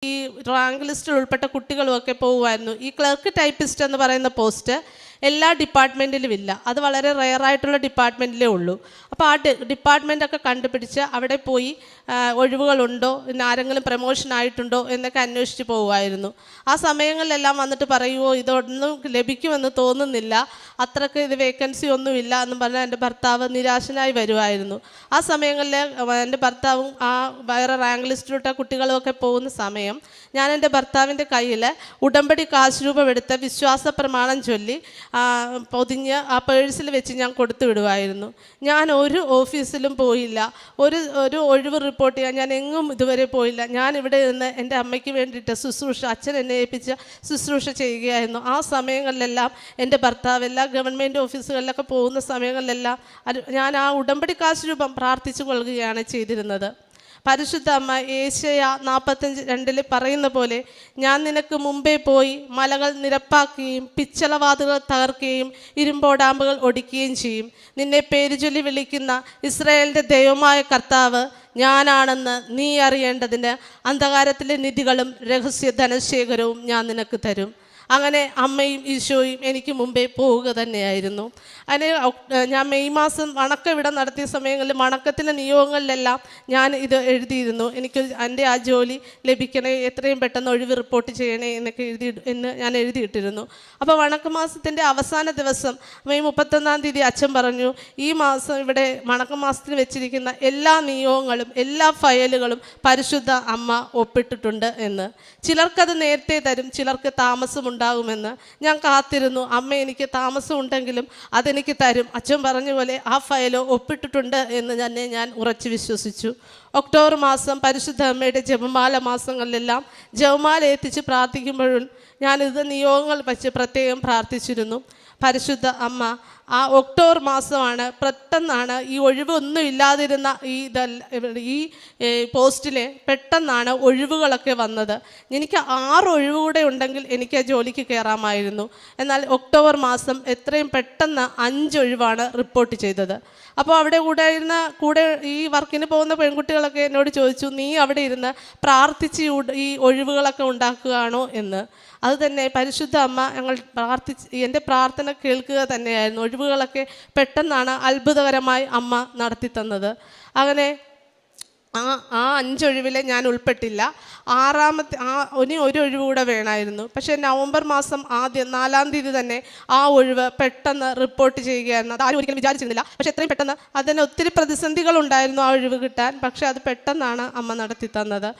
ഈ റാങ്ക് ലിസ്റ്റിൽ ഉൾപ്പെട്ട കുട്ടികളുമൊക്കെ പോകുമായിരുന്നു. ഈ ക്ലർക്ക് ടൈപ്പിസ്റ്റ് എന്ന് പറയുന്ന പോസ്റ്റ് എല്ലാ ഡിപ്പാർട്ട്മെൻറ്റിലും ഇല്ല, അത് വളരെ റെയറായിട്ടുള്ള ഡിപ്പാർട്ട്മെൻറ്റിലേ ഉള്ളൂ. അപ്പോൾ ആ ഡിപ്പാർട്ട്മെൻറ്റൊക്കെ കണ്ടുപിടിച്ച് അവിടെ പോയി ഒഴിവുകളുണ്ടോ, ഇന്ന് ആരെങ്കിലും പ്രമോഷൻ ആയിട്ടുണ്ടോ എന്നൊക്കെ അന്വേഷിച്ച് പോകുമായിരുന്നു. ആ സമയങ്ങളിലെല്ലാം വന്നിട്ട് പറയുമോ ഇതൊന്നും ലഭിക്കുമെന്ന് തോന്നുന്നില്ല, അത്രയ്ക്ക് ഇത് വേക്കൻസി ഒന്നുമില്ല എന്ന് പറഞ്ഞാൽ എൻ്റെ ഭർത്താവ് നിരാശനായി വരുമായിരുന്നു. ആ സമയങ്ങളിൽ എൻ്റെ ഭർത്താവും ആ വേറെ റാങ്ക് ലിസ്റ്റിലിട്ട കുട്ടികളുമൊക്കെ പോകുന്ന സമയം ഞാൻ എൻ്റെ ഭർത്താവിൻ്റെ കയ്യിൽ ഉടമ്പടി കാശ് രൂപമെടുത്ത് വിശ്വാസ പ്രമാണം ചൊല്ലി പൊതിഞ്ഞ് ആ പേഴ്സിൽ വെച്ച് ഞാൻ കൊടുത്തു വിടുമായിരുന്നു. ഞാൻ ഒരു ഓഫീസിലും പോയില്ല, ഒരു ഒഴിവ് റിപ്പോർട്ട് ചെയ്യാൻ ഞാൻ എങ്ങും ഇതുവരെ പോയില്ല. ഞാൻ ഇവിടെ നിന്ന് എൻ്റെ അമ്മയ്ക്ക് വേണ്ടിയിട്ട് ശുശ്രൂഷ, അച്ഛൻ എന്നെ ഏൽപ്പിച്ച ശുശ്രൂഷ ചെയ്യുകയായിരുന്നു. ആ സമയങ്ങളിലെല്ലാം എൻ്റെ ഭർത്താവ് എല്ലാ ഗവൺമെൻറ് ഓഫീസുകളിലൊക്കെ പോകുന്ന സമയങ്ങളിലെല്ലാം ഞാൻ ആ ഉടമ്പടി കാശ് രൂപം പ്രാർത്ഥിച്ചു കൊള്ളുകയാണ് ചെയ്തിരുന്നത്. പരിശുദ്ധ അമ്മ ഏശയ്യാ 45:2 പറയുന്ന പോലെ, ഞാൻ നിനക്ക് മുമ്പേ പോയി മലകൾ നിരപ്പാക്കുകയും പിച്ചളവാതുകൾ തകർക്കുകയും ഇരുമ്പോടാമ്പുകൾ ഒടിക്കുകയും ചെയ്യും. നിന്നെ പേരുചൊല്ലി വിളിക്കുന്ന ഇസ്രായേലിൻ്റെ ദൈവമായ കർത്താവ് ഞാനാണെന്ന് നീ അറിയേണ്ടതിന് അന്ധകാരത്തിലെ നിധികളും രഹസ്യ ധനശേഖരവും ഞാൻ നിനക്ക് തരും. അങ്ങനെ അമ്മയും ഈശോയും എനിക്ക് മുമ്പേ പോവുക തന്നെയായിരുന്നു. അതിന് ഞാൻ മെയ് മാസം വണക്കം നടത്തിയ സമയങ്ങളിൽ വണക്കത്തിലെ നിയോഗങ്ങളിലെല്ലാം ഞാൻ ഇത് എഴുതിയിരുന്നു. എനിക്ക് എൻ്റെ ആ ജോലി ലഭിക്കണേ, എത്രയും പെട്ടെന്ന് ഒഴിവ് റിപ്പോർട്ട് ചെയ്യണേ എന്നൊക്കെ ഞാൻ എഴുതിയിട്ടിരുന്നു. അപ്പോൾ വണക്കമാസത്തിൻ്റെ അവസാന ദിവസം മെയ് 31 അച്ഛൻ പറഞ്ഞു, ഈ മാസം ഇവിടെ വണക്കമാസത്തിന് വെച്ചിരിക്കുന്ന എല്ലാ നിയോഗങ്ങളും എല്ലാ ഫയലുകളും പരിശുദ്ധ അമ്മ ഒപ്പിട്ടിട്ടുണ്ട് എന്ന്. ചിലർക്കത് നേരത്തെ തരും, ചിലർക്ക് താമസമുണ്ടാകുമെന്ന്. ഞാൻ കാത്തിരുന്നു. അമ്മ എനിക്ക് താമസമുണ്ടെങ്കിലും അതെനിക്ക് തരും. അച്ഛൻ പറഞ്ഞ പോലെ ആ ഫയലോ ഒപ്പിട്ടിട്ടുണ്ട് എന്ന് തന്നെ ഞാൻ ഉറച്ചു വിശ്വസിച്ചു. ഒക്ടോബർ മാസം പരിശുദ്ധ അമ്മയുടെ ജപമാല മാസങ്ങളിലെല്ലാം ജപമാല എത്തിച്ച് പ്രാർത്ഥിക്കുമ്പോഴും ഞാനിത് നിയോഗങ്ങൾ വെച്ച് പ്രത്യേകം പ്രാർത്ഥിച്ചിരുന്നു. പരിശുദ്ധ അമ്മ ആ ഒക്ടോബർ മാസമാണ് പെട്ടെന്നാണ് ഈ ഒഴിവൊന്നും ഇല്ലാതിരുന്ന ഈ പോസ്റ്റിൽ പെട്ടെന്നാണ് ഒഴിവുകളൊക്കെ വന്നത്. എനിക്ക് 6 ഒഴിവ് കൂടെ ഉണ്ടെങ്കിൽ എനിക്ക് ജോലിക്ക് കയറാമായിരുന്നു. എന്നാൽ ഒക്ടോബർ മാസം എത്രയും പെട്ടെന്ന് 5 ഒഴിവാണ് റിപ്പോർട്ട് ചെയ്തത്. അപ്പോൾ അവിടെ കൂടെ ഈ വർക്കിന് പോകുന്ന പെൺകുട്ടികളൊക്കെ എന്നോട് ചോദിച്ചു, നീ അവിടെ ഇരുന്ന് പ്രാർത്ഥിച്ച് ഈ ഒഴിവുകളൊക്കെ ഉണ്ടാക്കുകയാണോ എന്ന്. അത് തന്നെ പരിശുദ്ധ അമ്മ ഞങ്ങൾ എൻ്റെ പ്രാർത്ഥന കേൾക്കുക തന്നെയായിരുന്നു. ഒഴിവുകളൊക്കെ പെട്ടെന്നാണ് അത്ഭുതകരമായി അമ്മ നടത്തി തന്നത്. അങ്ങനെ ആ 5 ഒഴിവിൽ ഞാൻ ഉൾപ്പെട്ടില്ല. ഇനി ഒരു ഒഴിവ് കൂടെ വേണമായിരുന്നു. പക്ഷേ നവംബർ മാസം 4-ാം തീയതി തന്നെ ആ ഒഴിവ് പെട്ടെന്ന് റിപ്പോർട്ട് ചെയ്യുകയായിരുന്നു. അത് ആരും ഒരിക്കലും വിചാരിച്ചിരുന്നില്ല. പക്ഷേ എത്രയും പെട്ടെന്ന് അതിന് ഒത്തിരി പ്രതിസന്ധികളുണ്ടായിരുന്നു ആ ഒഴിവ് കിട്ടാൻ. പക്ഷേ അത് പെട്ടെന്നാണ് അമ്മ നടത്തി തന്നത്.